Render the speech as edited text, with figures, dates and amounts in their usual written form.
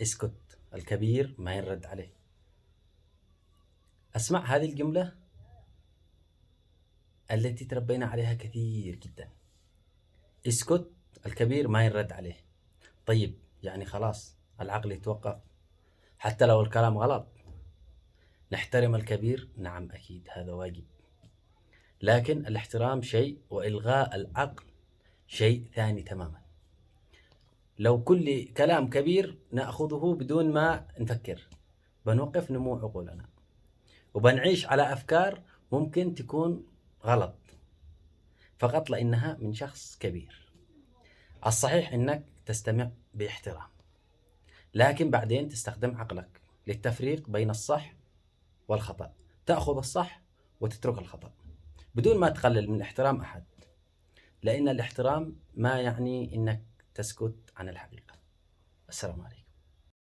اسكت، الكبير ما ينرد عليه. أسمع هذه الجملة التي تربينا عليها كثير جدا. اسكت، الكبير ما ينرد عليه. طيب يعني خلاص العقل يتوقف حتى لو الكلام غلط؟ نحترم الكبير، نعم أكيد هذا واجب، لكن الاحترام شيء وإلغاء العقل شيء ثاني تماما. لو كل كلام كبير نأخذه بدون ما نفكر بنوقف نمو عقولنا، وبنعيش على أفكار ممكن تكون غلط فقط لأنها من شخص كبير. الصحيح إنك تستمع باحترام، لكن بعدين تستخدم عقلك للتفريق بين الصح والخطأ، تأخذ الصح وتترك الخطأ بدون ما تقلل من احترام أحد، لأن الاحترام ما يعني إنك تسكت عن الحقيقة. السلام عليكم.